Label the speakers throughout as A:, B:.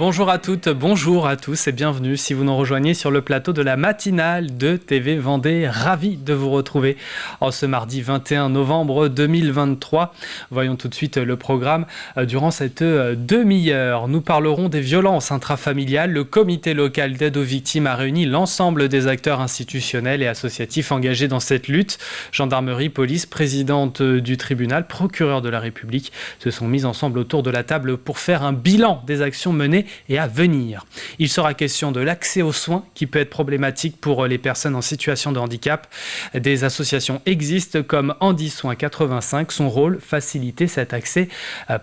A: Bonjour à toutes, bonjour à tous et bienvenue si vous nous rejoignez sur le plateau de la matinale de TV Vendée. Ravi de vous retrouver en ce mardi 21 novembre 2023. Voyons tout de suite le programme. Durant cette demi-heure, nous parlerons des violences intrafamiliales. Le comité local d'aide aux victimes a réuni l'ensemble des acteurs institutionnels et associatifs engagés dans cette lutte. Gendarmerie, police, présidente du tribunal, procureur de la République se sont mis ensemble autour de la table pour faire un bilan des actions menées et à venir. Il sera question de l'accès aux soins qui peut être problématique pour les personnes en situation de handicap. Des associations existent comme Handi Soins 85. Son rôle, faciliter cet accès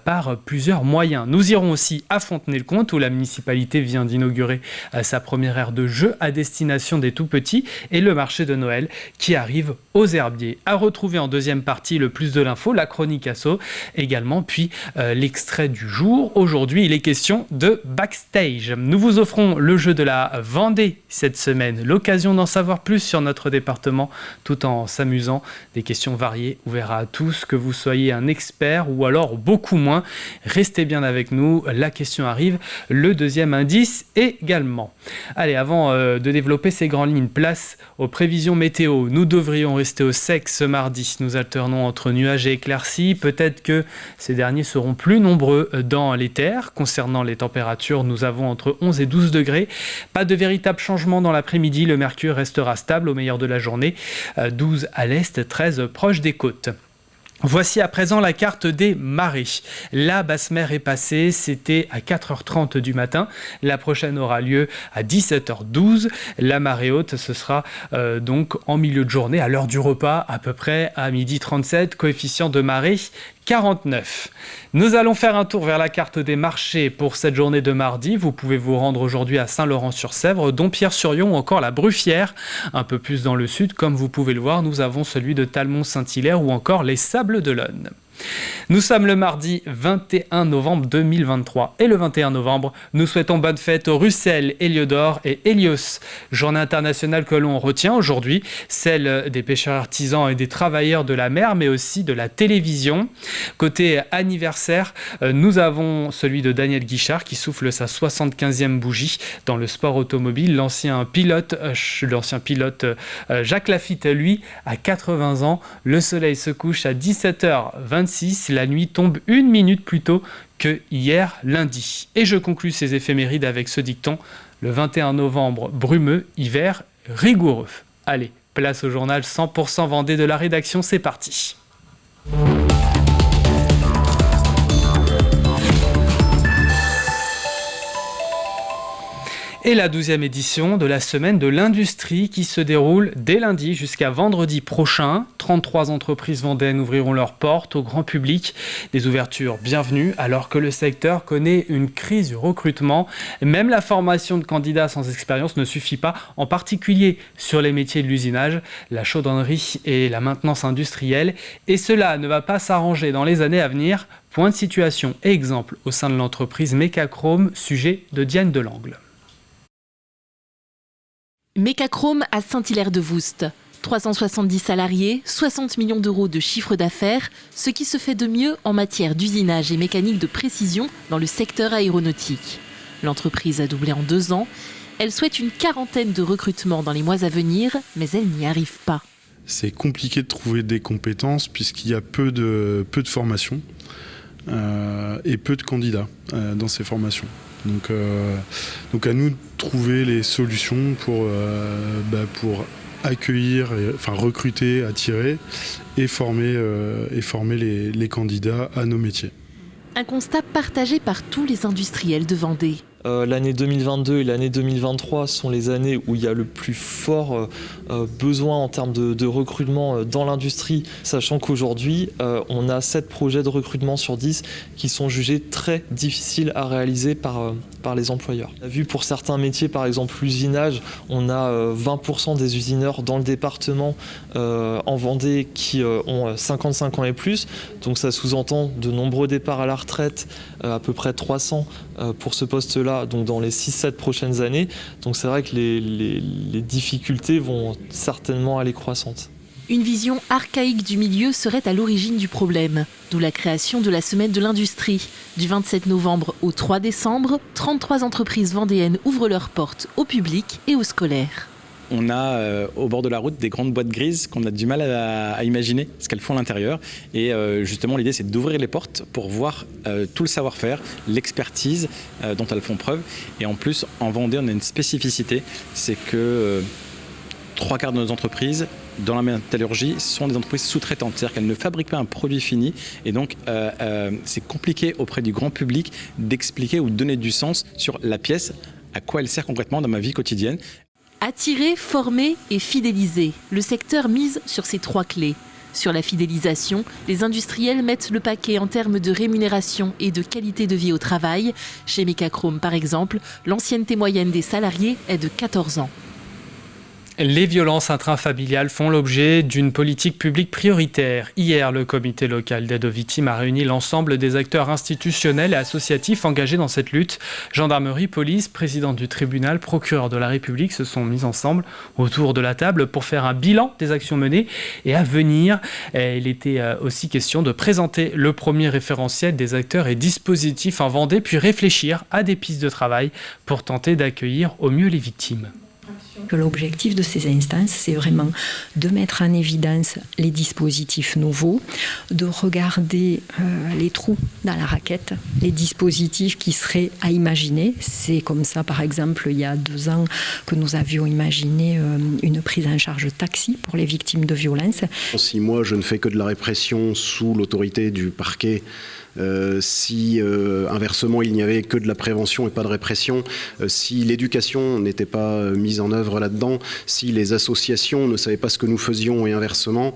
A: par plusieurs moyens. Nous irons aussi à Fontenay-le-Comte où la municipalité vient d'inaugurer sa première aire de jeu à destination des tout-petits et le marché de Noël qui arrive aux Herbiers. À retrouver en deuxième partie le plus de l'info, la chronique asso également, puis l'extrait du jour. Aujourd'hui, il est question de Backstage. Nous vous offrons le jeu de la Vendée cette semaine. L'occasion d'en savoir plus sur notre département tout en s'amusant. Des questions variées, ouvertes à tous, que vous soyez un expert ou alors beaucoup moins. Restez bien avec nous, la question arrive. Le deuxième indice également. Allez, avant de développer ces grandes lignes, place aux prévisions météo. Nous devrions rester au sec ce mardi. Nous alternons entre nuages et éclaircies. Peut-être que ces derniers seront plus nombreux dans les terres. Concernant les températures, nous avons entre 11 et 12 degrés. Pas de véritable changement dans l'après-midi. Le mercure restera stable au meilleur de la journée. 12 à l'est, 13 proche des côtes. Voici à présent la carte des marées. La basse mer est passée, c'était à 4h30 du matin. La prochaine aura lieu à 17h12. La marée haute, ce sera donc en milieu de journée, à l'heure du repas, à peu près à 12h37. Coefficient de marée 49. Nous allons faire un tour vers la carte des marchés pour cette journée de mardi. Vous pouvez vous rendre aujourd'hui à Saint-Laurent-sur-Sèvre, Dompierre-sur-Yon ou encore la Bruffière. Un peu plus dans le sud, comme vous pouvez le voir, nous avons celui de Talmont-Saint-Hilaire ou encore les Sables-d'Olonne. Nous sommes le mardi 21 novembre 2023 et le 21 novembre, nous souhaitons bonne fête aux Russell, Héliodore et Hélios. Journée internationale que l'on retient aujourd'hui, celle des pêcheurs artisans et des travailleurs de la mer, mais aussi de la télévision. Côté anniversaire, nous avons celui de Daniel Guichard qui souffle sa 75e bougie dans le sport automobile. L'ancien pilote Jacques Lafitte, lui, a 80 ans. Le soleil se couche à 17h26. La nuit tombe 1 minute plus tôt que hier lundi. Et je conclus ces éphémérides avec ce dicton: le 21 novembre brumeux, hiver rigoureux. Allez, place au journal 100% Vendée de la rédaction, c'est parti. Et la 12e édition de la semaine de l'industrie qui se déroule dès lundi jusqu'à vendredi prochain. 33 entreprises vendéennes ouvriront leurs portes au grand public. Des ouvertures bienvenues alors que le secteur connaît une crise du recrutement. Même la formation de candidats sans expérience ne suffit pas, en particulier sur les métiers de l'usinage, la chaudronnerie et la maintenance industrielle. Et cela ne va pas s'arranger dans les années à venir. Point de situation et exemple au sein de l'entreprise Mecachrome, sujet de Diane Delangle.
B: Mecachrome à Saint-Hilaire-de-Voust. 370 salariés, 60 millions d'euros de chiffre d'affaires, ce qui se fait de mieux en matière d'usinage et mécanique de précision dans le secteur aéronautique. L'entreprise a doublé en 2 ans. Elle souhaite une 40aine de recrutements dans les mois à venir, mais elle n'y arrive pas.
C: C'est compliqué de trouver des compétences puisqu'il y a peu de formations et peu de candidats dans ces formations. Donc à nous de trouver les solutions pour accueillir, recruter, attirer et former les candidats à nos métiers.
B: Un constat partagé par tous les industriels de Vendée.
D: L'année 2022 et l'année 2023 sont les années où il y a le plus fort besoin en termes de recrutement dans l'industrie, sachant qu'aujourd'hui, on a 7 projets de recrutement sur 10 qui sont jugés très difficiles à réaliser par les employeurs. On a vu pour certains métiers, par exemple l'usinage, on a 20% des usineurs dans le département en Vendée qui ont 55 ans et plus, donc ça sous-entend de nombreux départs à la retraite, à peu près 300 pour ce poste-là, donc dans les 6-7 prochaines années. Donc c'est vrai que les difficultés vont certainement aller croissantes.
B: Une vision archaïque du milieu serait à l'origine du problème, d'où la création de la Semaine de l'Industrie. Du 27 novembre au 3 décembre, 33 entreprises vendéennes ouvrent leurs portes au public et aux scolaires.
E: On a au bord de la route des grandes boîtes grises qu'on a du mal à imaginer ce qu'elles font à l'intérieur. Et justement, l'idée, c'est d'ouvrir les portes pour voir tout le savoir-faire, l'expertise dont elles font preuve. Et en plus, en Vendée, on a une spécificité, c'est que 3/4 de nos entreprises dans la métallurgie sont des entreprises sous-traitantes. C'est-à-dire qu'elles ne fabriquent pas un produit fini. Et donc, c'est compliqué auprès du grand public d'expliquer ou de donner du sens sur la pièce, à quoi elle sert concrètement dans ma vie quotidienne.
B: Attirer, former et fidéliser. Le secteur mise sur ces 3 clés. Sur la fidélisation, les industriels mettent le paquet en termes de rémunération et de qualité de vie au travail. Chez Mecachrome, par exemple, l'ancienneté moyenne des salariés est de 14 ans.
A: Les violences intrafamiliales font l'objet d'une politique publique prioritaire. Hier, le comité local d'aide aux victimes a réuni l'ensemble des acteurs institutionnels et associatifs engagés dans cette lutte. Gendarmerie, police, président du tribunal, procureur de la République se sont mis ensemble autour de la table pour faire un bilan des actions menées et à venir. Il était aussi question de présenter le premier référentiel des acteurs et dispositifs en Vendée, puis réfléchir à des pistes de travail pour tenter d'accueillir au mieux les victimes.
F: L'objectif de ces instances, c'est vraiment de mettre en évidence les dispositifs nouveaux, de regarder les trous dans la raquette, les dispositifs qui seraient à imaginer. C'est comme ça, par exemple, il y a 2 ans que nous avions imaginé une prise en charge taxi pour les victimes de violences.
G: Si moi, je ne fais que de la répression sous l'autorité du parquet, si inversement il n'y avait que de la prévention et pas de répression, si l'éducation n'était pas mise en œuvre là-dedans, si les associations ne savaient pas ce que nous faisions et inversement,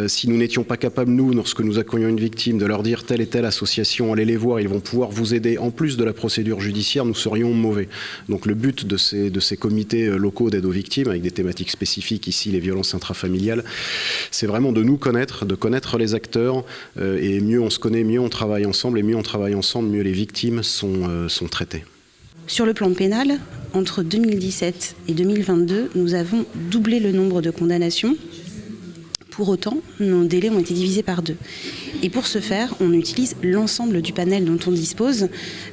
G: si nous n'étions pas capables, nous, lorsque nous accueillions une victime, de leur dire telle et telle association, allez les voir, ils vont pouvoir vous aider en plus de la procédure judiciaire, nous serions mauvais. Donc le but de ces comités locaux d'aide aux victimes, avec des thématiques spécifiques, ici les violences intrafamiliales, c'est vraiment de nous connaître, de connaître les acteurs, et mieux on se connaît, mieux on travaille ensemble, et mieux on travaille ensemble, mieux les victimes sont traitées.
H: Sur le plan pénal, entre 2017 et 2022, nous avons doublé le nombre de condamnations. Pour autant, nos délais ont été divisés par 2. Et pour ce faire, on utilise l'ensemble du panel dont on dispose.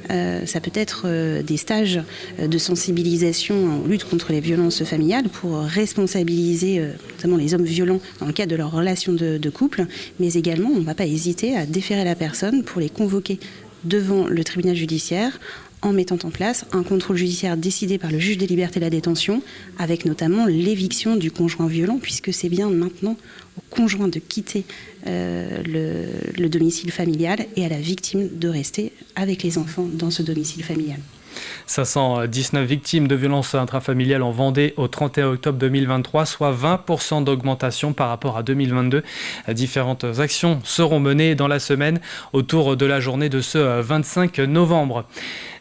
H: Ça peut être des stages de sensibilisation en lutte contre les violences familiales pour responsabiliser notamment les hommes violents dans le cadre de leurs relations de couple. Mais également, on ne va pas hésiter à déférer la personne pour les convoquer devant le tribunal judiciaire en mettant en place un contrôle judiciaire décidé par le juge des libertés et de la détention, avec notamment l'éviction du conjoint violent, puisque c'est bien maintenant au conjoint de quitter le domicile familial et à la victime de rester avec les enfants dans ce domicile familial.
A: 519 victimes de violences intrafamiliales en Vendée au 31 octobre 2023, soit 20% d'augmentation par rapport à 2022. Différentes actions seront menées dans la semaine autour de la journée de ce 25 novembre.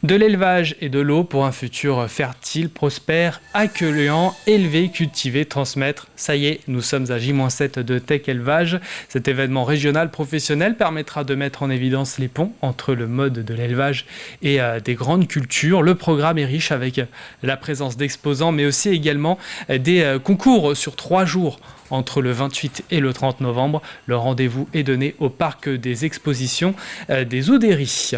A: De l'élevage et de l'eau pour un futur fertile, prospère, accueillant, élever, cultiver, transmettre. Ça y est, nous sommes à J-7 de Tech Élevage. Cet événement régional professionnel permettra de mettre en évidence les ponts entre le mode de l'élevage et des grandes cultures. Le programme est riche avec la présence d'exposants, mais aussi également des concours sur 3 jours. Entre le 28 et le 30 novembre, le rendez-vous est donné au parc des expositions des Oudéry.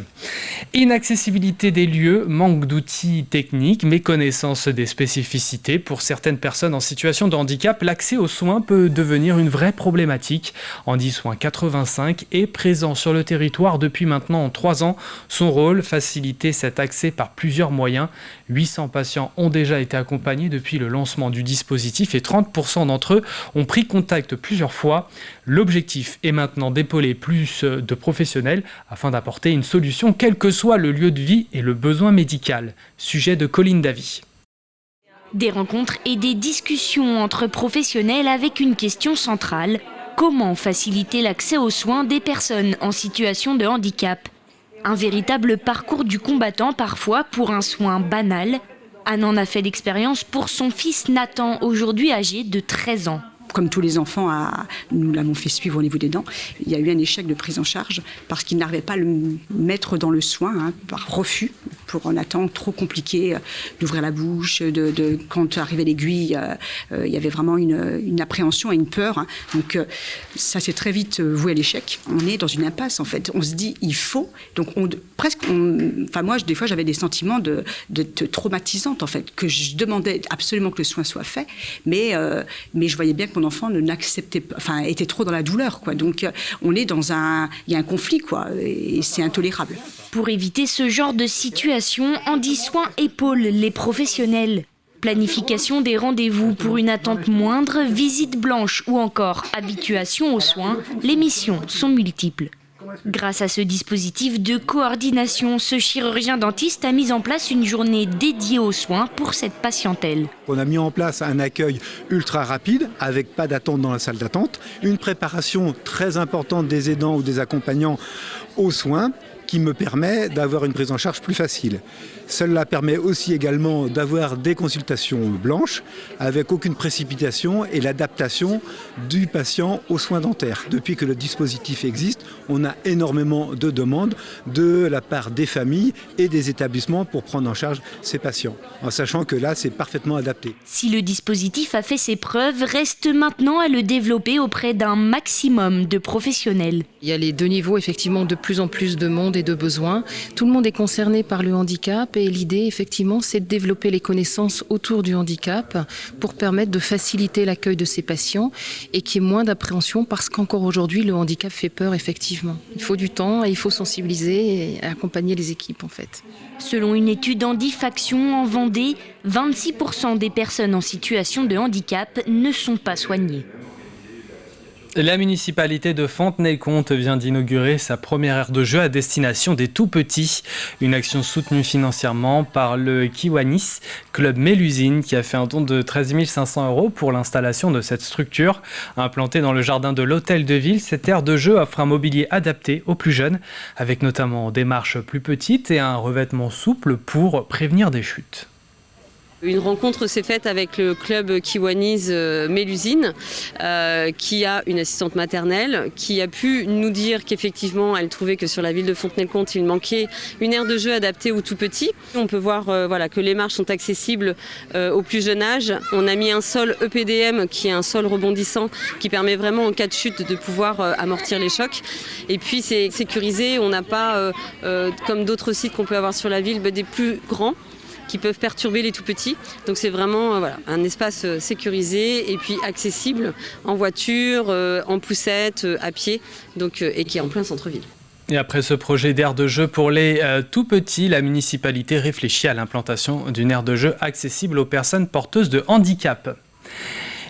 A: Inaccessibilité des lieux, manque d'outils techniques, méconnaissance des spécificités. Pour certaines personnes en situation de handicap, l'accès aux soins peut devenir une vraie problématique. Andy Soins 85 est présent sur le territoire depuis maintenant 3 ans. Son rôle, faciliter cet accès par plusieurs moyens. 800 patients ont déjà été accompagnés depuis le lancement du dispositif et 30% d'entre eux ont pris contact plusieurs fois. L'objectif est maintenant d'épauler plus de professionnels afin d'apporter une solution quel que soit le lieu de vie et le besoin médical. Sujet de Colline Davy.
I: Des rencontres et des discussions entre professionnels avec une question centrale. Comment faciliter l'accès aux soins des personnes en situation de handicap ? Un véritable parcours du combattant parfois pour un soin banal. Anne en a fait l'expérience pour son fils Nathan, aujourd'hui âgé de 13 ans.
J: Comme tous les enfants, nous l'avons fait suivre au niveau des dents. Il y a eu un échec de prise en charge parce qu'il n'arrivait pas à le mettre dans le soin, par refus, pour Nathan, trop compliqué d'ouvrir la bouche, quand arrivait l'aiguille, il y avait vraiment une appréhension et une peur. Hein. Donc ça s'est très vite voué à l'échec. On est dans une impasse en fait. On se dit il faut. Donc moi des fois j'avais des sentiments de traumatisante en fait, que je demandais absolument que le soin soit fait, mais je voyais bien que mon enfant n'acceptait pas, était trop dans la douleur quoi. Donc il y a un conflit quoi, et c'est intolérable.
I: Pour éviter ce genre de situation, Handi Soin épaule les professionnels. Planification des rendez-vous pour une attente moindre, visite blanche ou encore habituation aux soins, les missions sont multiples. Grâce à ce dispositif de coordination, ce chirurgien dentiste a mis en place une journée dédiée aux soins pour cette patientèle.
K: On a mis en place un accueil ultra rapide, avec pas d'attente dans la salle d'attente, une préparation très importante des aidants ou des accompagnants aux soins, qui me permet d'avoir une prise en charge plus facile. Cela permet aussi également d'avoir des consultations blanches avec aucune précipitation et l'adaptation du patient aux soins dentaires. Depuis que le dispositif existe, on a énormément de demandes de la part des familles et des établissements pour prendre en charge ces patients, en sachant que là, c'est parfaitement adapté.
I: Si le dispositif a fait ses preuves, reste maintenant à le développer auprès d'un maximum de professionnels.
L: Il y a les deux niveaux, effectivement, de plus en plus de monde et de besoins. Tout le monde est concerné par le handicap et l'idée, effectivement, c'est de développer les connaissances autour du handicap pour permettre de faciliter l'accueil de ces patients et qu'il y ait moins d'appréhension parce qu'encore aujourd'hui, le handicap fait peur, effectivement. Il faut du temps et il faut sensibiliser et accompagner les équipes, en fait.
I: Selon une étude Handifaction en Vendée, 26% des personnes en situation de handicap ne sont pas soignées.
A: La municipalité de Fontenay-le-Comte vient d'inaugurer sa première aire de jeu à destination des tout-petits. Une action soutenue financièrement par le Kiwanis, club Mélusine, qui a fait un don de 13 500 € pour l'installation de cette structure. Implantée dans le jardin de l'hôtel de ville, cette aire de jeu offre un mobilier adapté aux plus jeunes, avec notamment des marches plus petites et un revêtement souple pour prévenir des chutes.
M: Une rencontre s'est faite avec le club Kiwanis Mélusine, qui a une assistante maternelle, qui a pu nous dire qu'effectivement, elle trouvait que sur la ville de Fontenay-le-Comte, il manquait une aire de jeu adaptée aux tout-petits. On peut voir que les marches sont accessibles au plus jeune âge. On a mis un sol EPDM, qui est un sol rebondissant, qui permet vraiment en cas de chute de pouvoir amortir les chocs. Et puis c'est sécurisé, on n'a pas, comme d'autres sites qu'on peut avoir sur la ville, des plus grands, qui peuvent perturber les tout-petits. Donc c'est vraiment un espace sécurisé et puis accessible en voiture, en poussette, à pied, et qui est en plein centre-ville.
A: Et après ce projet d'aire de jeu pour les tout-petits, la municipalité réfléchit à l'implantation d'une aire de jeu accessible aux personnes porteuses de handicap.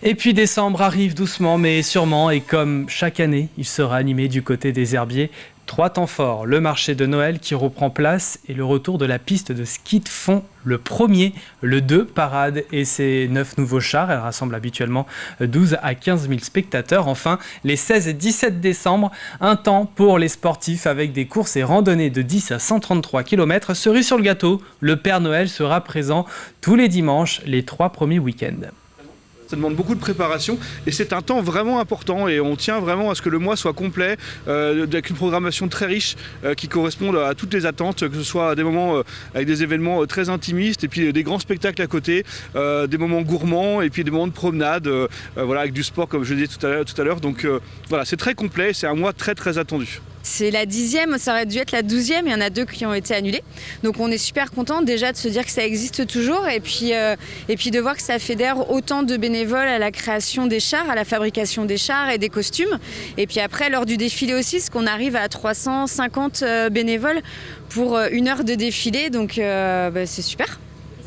A: Et puis décembre arrive doucement mais sûrement, et comme chaque année, il sera animé du côté des herbiers. 3 temps forts, le marché de Noël qui reprend place et le retour de la piste de ski de fond, le 1er, le 2, parade et ses 9 nouveaux chars. Elle rassemble habituellement 12 à 15 000 spectateurs. Enfin, les 16 et 17 décembre, un temps pour les sportifs avec des courses et randonnées de 10 à 133 km. Cerise sur le gâteau, le Père Noël sera présent tous les dimanches, les 3 premiers week-ends.
N: Ça demande beaucoup de préparation et c'est un temps vraiment important et on tient vraiment à ce que le mois soit complet avec une programmation très riche qui corresponde à toutes les attentes, que ce soit des moments avec des événements très intimistes et puis des grands spectacles à côté, des moments gourmands et puis des moments de promenade avec du sport comme je le disais tout à l'heure. Donc c'est très complet, c'est un mois très très attendu.
O: C'est la 10e, ça aurait dû être la 12e, il y en a 2 qui ont été annulés. Donc on est super content déjà de se dire que ça existe toujours et puis de voir que ça fédère autant de bénévoles à la création des chars, à la fabrication des chars et des costumes. Et puis après, lors du défilé aussi, parce qu'on arrive à 350 bénévoles pour 1 heure de défilé, donc c'est super.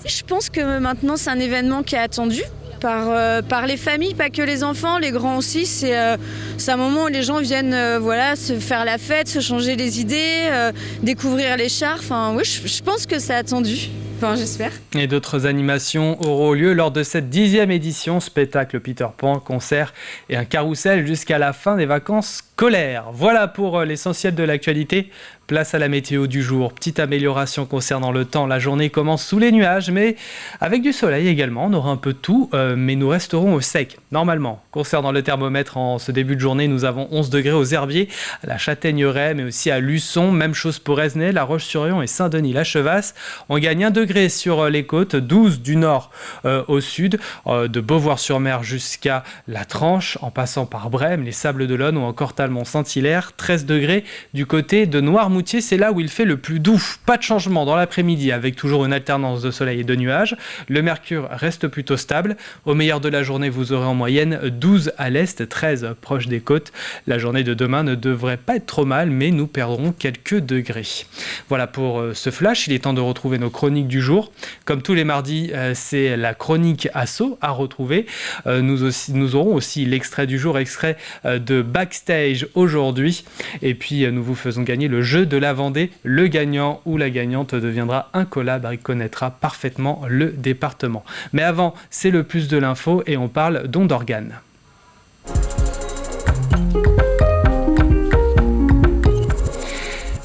O: Je pense que maintenant c'est un événement qui est attendu. Par les familles, pas que les enfants, les grands aussi. C'est un moment où les gens viennent se faire la fête, se changer les idées, découvrir les chars. Oui, je pense que c'est attendu. J'espère.
A: Et d'autres animations auront lieu lors de cette 10e édition. Spectacle Peter Pan, concert et un carrousel jusqu'à la fin des vacances scolaires. Voilà pour l'essentiel de l'actualité. Place à la météo du jour. Petite amélioration concernant le temps. La journée commence sous les nuages, mais avec du soleil également. On aura un peu de tout, mais nous resterons au sec, normalement. Concernant le thermomètre, en ce début de journée, nous avons 11 degrés aux Herbiers, à la Châtaigneraie, mais aussi à Luçon. Même chose pour Esnay, La Roche-sur-Yon et Saint-Denis-la-Chevasse. On gagne 1 degré sur les côtes, 12 du nord au sud, de Beauvoir-sur-Mer jusqu'à La Tranche, en passant par Brême, les Sables d'Olonne ou encore Talmont-Saint-Hilaire. 13 degrés du côté de Noirmoutier, c'est là où il fait le plus doux. Pas de changement dans l'après-midi avec toujours une alternance de soleil et de nuages. Le mercure reste plutôt stable. Au meilleur de la journée, vous aurez en moyenne 12 à l'est, 13 proche des côtes. La journée de demain ne devrait pas être trop mal, mais nous perdrons quelques degrés. Voilà pour ce flash. Il est temps de retrouver nos chroniques du jour. Comme tous les mardis, c'est la chronique Asso à retrouver. Nous aurons aussi l'extrait du jour, extrait de Backstage aujourd'hui. Et puis, nous vous faisons gagner le jeu de la Vendée. Le gagnant ou la gagnante deviendra un collab et connaîtra parfaitement le département. Mais avant, c'est le plus de l'info et on parle don d'organes.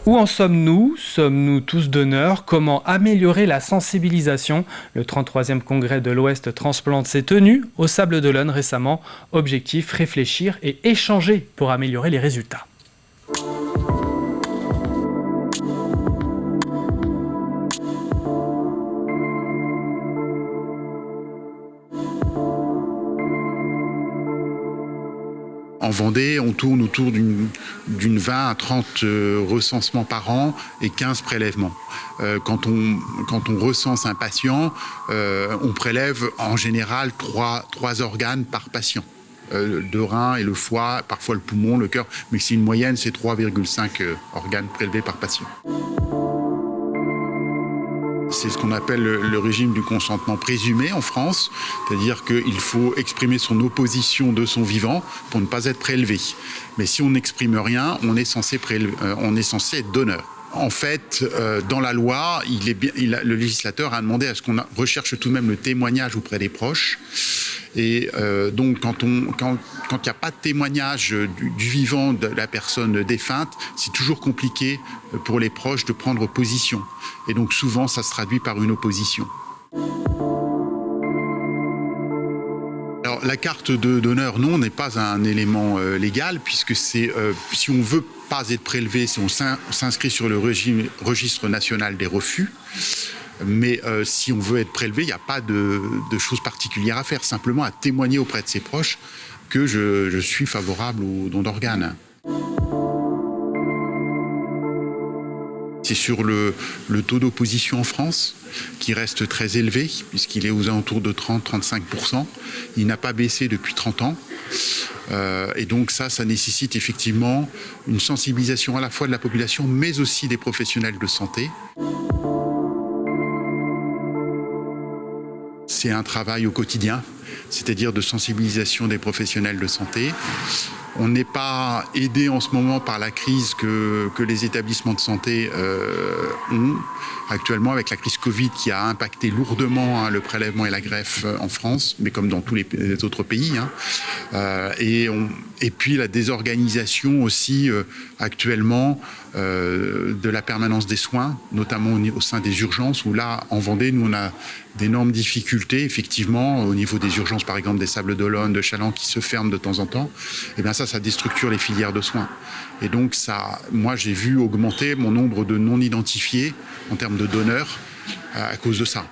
A: Où en sommes-nous ? Sommes-nous tous donneurs ? Comment améliorer la sensibilisation ? Le 33e congrès de l'Ouest Transplante s'est tenu au Sables d'Olonne récemment. Objectif, réfléchir et échanger pour améliorer les résultats.
P: En Vendée, on tourne autour d'une 20 à 30 recensements par an et 15 prélèvements. Quand on recense un patient, on prélève en général 3 organes par patient. Le rein et le foie, parfois le poumon, le cœur, mais c'est une moyenne, c'est 3,5 organes prélevés par patient. C'est ce qu'on appelle le régime du consentement présumé en France, c'est-à-dire qu'il faut exprimer son opposition de son vivant pour ne pas être prélevé. Mais si on n'exprime rien, on est censé être donneur. En fait, dans la loi, le législateur a demandé à ce qu'on recherche tout de même le témoignage auprès des proches. Et donc, quand il n'y a pas de témoignage du vivant de la personne défunte, c'est toujours compliqué pour les proches de prendre position. Et donc, souvent, ça se traduit par une opposition. Alors, la carte de donneur, non, n'est pas un élément légal, puisque si on veut pas être prélevé, on s'inscrit sur le registre national des refus. Mais si on veut être prélevé, il n'y a pas de choses particulières à faire, simplement à témoigner auprès de ses proches que je suis favorable au don d'organes. C'est sur le taux d'opposition en France, qui reste très élevé, puisqu'il est aux alentours de 30-35%. Il n'a pas baissé depuis 30 ans. Et donc ça nécessite effectivement une sensibilisation à la fois de la population, mais aussi des professionnels de santé. C'est un travail au quotidien, c'est-à-dire de sensibilisation des professionnels de santé. On n'est pas aidé en ce moment par la crise que les établissements de santé ont actuellement avec la crise Covid qui a impacté lourdement le prélèvement et la greffe en France, mais comme dans tous les autres pays. Et puis la désorganisation aussi actuellement de la permanence des soins, notamment au sein des urgences, où là, en Vendée, nous, on a d'énormes difficultés, effectivement, au niveau des urgences, par exemple, des Sables d'Olonne, de Challans, qui se ferment de temps en temps. Et bien ça déstructure les filières de soins. Et donc, moi, j'ai vu augmenter mon nombre de non-identifiés en termes de donneurs à cause de ça.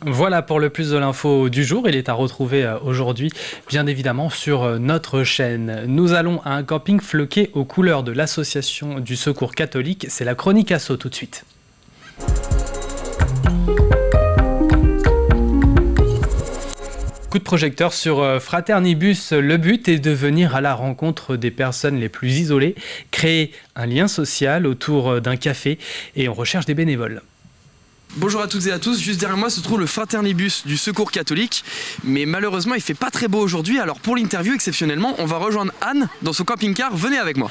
A: Voilà pour le plus de l'info du jour. Il est à retrouver aujourd'hui, bien évidemment, sur notre chaîne. Nous allons à un camping floqué aux couleurs de l'association du Secours catholique. C'est la chronique Asso tout de suite. Coup de projecteur sur Fraternibus. Le but est de venir à la rencontre des personnes les plus isolées, créer un lien social autour d'un café et on recherche des bénévoles.
Q: Bonjour à toutes et à tous, juste derrière moi se trouve le Fraternibus du Secours catholique, mais malheureusement il fait pas très beau aujourd'hui, alors pour l'interview exceptionnellement on va rejoindre Anne dans son camping-car, venez avec moi.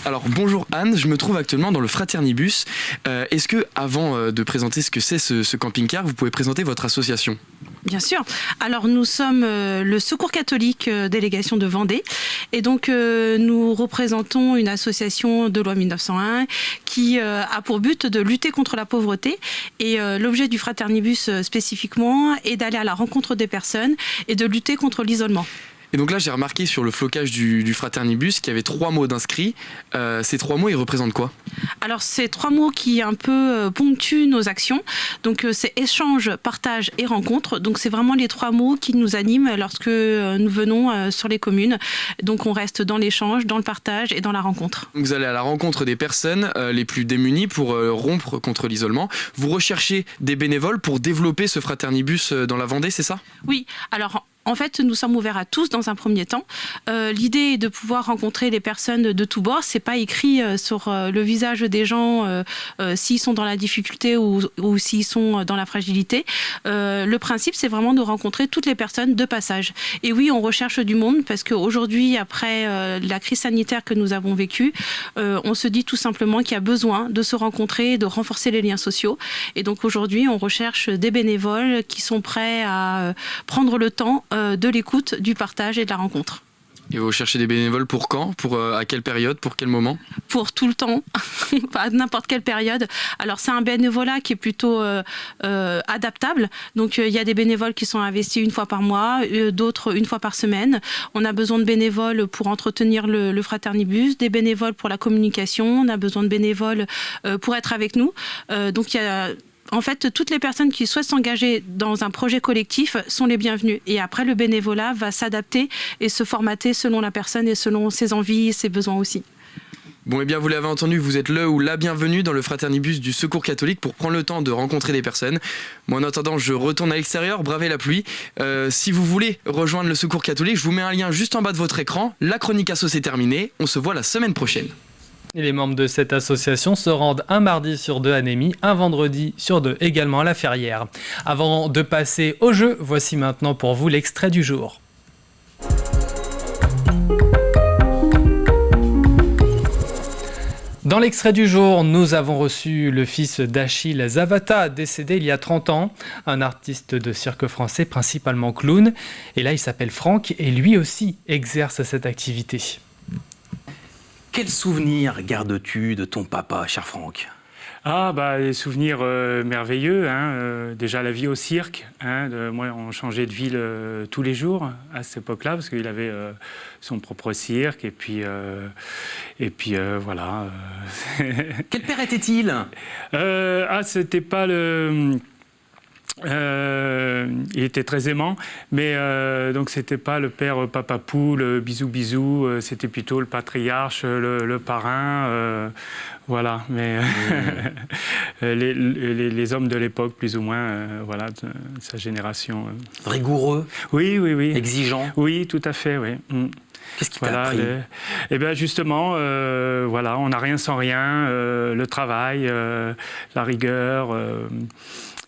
Q: Alors bonjour Anne, je me trouve actuellement dans le Fraternibus. Est-ce que, avant de présenter ce que c'est ce camping-car, vous pouvez présenter votre association ?
R: Bien sûr. Alors nous sommes le Secours catholique délégation de Vendée et donc nous représentons une association de loi 1901 qui a pour but de lutter contre la pauvreté et l'objet du Fraternibus spécifiquement est d'aller à la rencontre des personnes et de lutter contre l'isolement.
Q: Et donc là, j'ai remarqué sur le flocage du Fraternibus qu'il y avait 3 mots d'inscrits. Ces 3 mots, ils représentent quoi ?
R: Alors, c'est 3 mots qui un peu ponctuent nos actions. Donc, c'est échange, partage et rencontre. Donc, c'est vraiment les 3 mots qui nous animent lorsque nous venons sur les communes. Donc, on reste dans l'échange, dans le partage et dans la rencontre.
Q: Vous allez à la rencontre des personnes les plus démunies pour rompre contre l'isolement. Vous recherchez des bénévoles pour développer ce Fraternibus dans la Vendée, c'est ça ?
R: Oui. Alors, en fait, nous sommes ouverts à tous dans un premier temps. L'idée est de pouvoir rencontrer les personnes de tous bords. C'est pas écrit sur le visage des gens s'ils sont dans la difficulté ou s'ils sont dans la fragilité. Le principe, c'est vraiment de rencontrer toutes les personnes de passage. Et oui, on recherche du monde parce qu'aujourd'hui, après la crise sanitaire que nous avons vécue, on se dit tout simplement qu'il y a besoin de se rencontrer et de renforcer les liens sociaux. Et donc aujourd'hui, on recherche des bénévoles qui sont prêts à prendre le temps de l'écoute, du partage et de la rencontre.
Q: Et vous cherchez des bénévoles pour quand ? À quelle période ? Pour quel moment ?
R: Pour tout le temps, à n'importe quelle période. Alors c'est un bénévolat qui est plutôt adaptable. Donc il y a des bénévoles qui sont investis 1 fois par mois, d'autres 1 fois par semaine. On a besoin de bénévoles pour entretenir le Fraternibus, des bénévoles pour la communication, on a besoin de bénévoles pour être avec nous. Donc il y a... En fait, toutes les personnes qui souhaitent s'engager dans un projet collectif sont les bienvenues. Et après, le bénévolat va s'adapter et se formater selon la personne et selon ses envies et ses besoins aussi.
Q: Bon, eh bien, vous l'avez entendu, vous êtes le ou la bienvenue dans le Fraternibus du Secours catholique pour prendre le temps de rencontrer des personnes. Moi, en attendant, je retourne à l'extérieur, braver la pluie. Si vous voulez rejoindre le Secours catholique, je vous mets un lien juste en bas de votre écran. La chronique asso, c'est terminé. On se voit la semaine prochaine.
A: Et les membres de cette association se rendent un mardi sur 2 à Némy, un vendredi sur 2 également à La Ferrière. Avant de passer au jeu, voici maintenant pour vous l'extrait du jour. Dans l'extrait du jour, nous avons reçu le fils d'Achille Zavata, décédé il y a 30 ans, un artiste de cirque français, principalement clown. Et là, il s'appelle Franck et lui aussi exerce cette activité.
S: Quels souvenirs gardes-tu de ton papa, cher Franck ?
T: Des souvenirs merveilleux. Déjà la vie au cirque. Moi, on changeait de ville tous les jours à cette époque-là parce qu'il avait son propre cirque. Et puis voilà.
S: Quel père était-il ?
T: C'était pas le... il était très aimant, mais donc c'était pas le père papa poule, bisous bisous, c'était plutôt le patriarche, le parrain, voilà. Mais les hommes de l'époque, plus ou moins, voilà, de sa génération.
S: Rigoureux.
T: Oui.
S: Exigeant.
T: Oui, tout à fait, oui.
S: Qu'est-ce qui t'a appris ?
T: Eh bien justement, voilà, on n'a rien sans rien, le travail, la rigueur.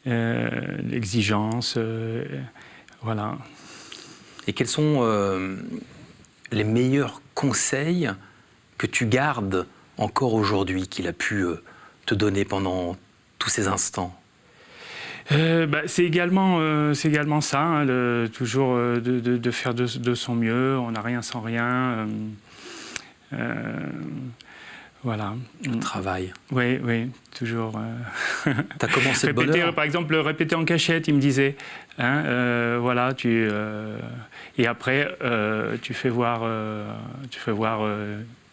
T: L'exigence, voilà.
S: Et quels sont les meilleurs conseils que tu gardes encore aujourd'hui, qu'il a pu te donner pendant tous ces instants ?
T: C'est également ça, toujours de faire de son mieux, on n'a rien sans rien. Voilà.
S: Le travail.
T: Oui, toujours.
S: T'as commencé le bonheur.
T: Par exemple, répéter en cachette, il me disait. Voilà, et après, tu fais voir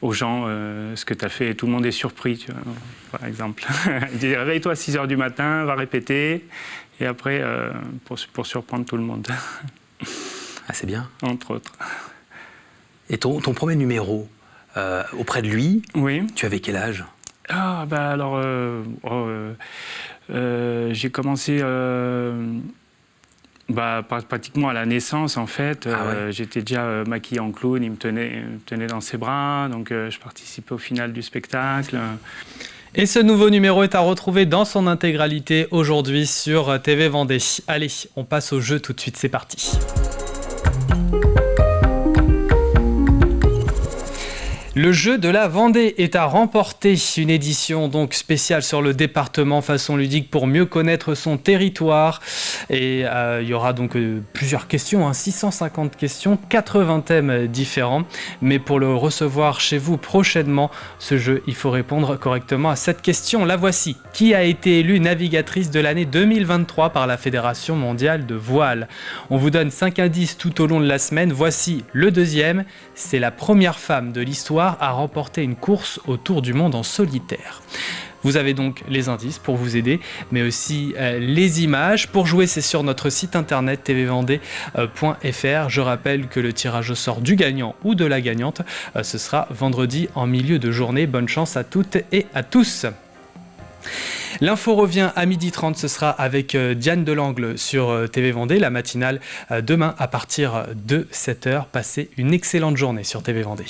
T: aux gens ce que tu as fait et tout le monde est surpris, tu vois, par exemple. Il dit réveille-toi à 6h du matin, va répéter, et après, pour surprendre tout le monde.
S: Ah, c'est bien.
T: Entre autres.
S: Et ton premier numéro auprès de lui,
T: oui.
S: Tu avais quel âge ?
T: J'ai commencé pratiquement à la naissance en fait. J'étais déjà maquillé en clown, il me tenait dans ses bras, donc je participais au final du spectacle.
A: Et ce nouveau numéro est à retrouver dans son intégralité aujourd'hui sur TV Vendée. Allez, on passe au jeu tout de suite, c'est parti. Le jeu de la Vendée est à remporter, une édition donc spéciale sur le département façon ludique pour mieux connaître son territoire. Et il y aura donc plusieurs questions, 650 questions, 80 thèmes différents. Mais pour le recevoir chez vous prochainement, ce jeu, il faut répondre correctement à cette question. La voici. Qui a été élue navigatrice de l'année 2023 par la Fédération mondiale de voile? On vous donne 5 indices tout au long de la semaine. Voici le deuxième. C'est la première femme de l'histoire à remporter une course autour du monde en solitaire. Vous avez donc les indices pour vous aider, mais aussi les images. Pour jouer, c'est sur notre site internet tvvendée.fr. Je rappelle que le tirage au sort du gagnant ou de la gagnante, ce sera vendredi en milieu de journée. Bonne chance à toutes et à tous. L'info revient à 12h30, ce sera avec Diane Delangle sur TV Vendée, la matinale demain à partir de 7h. Passez une excellente journée sur TV Vendée.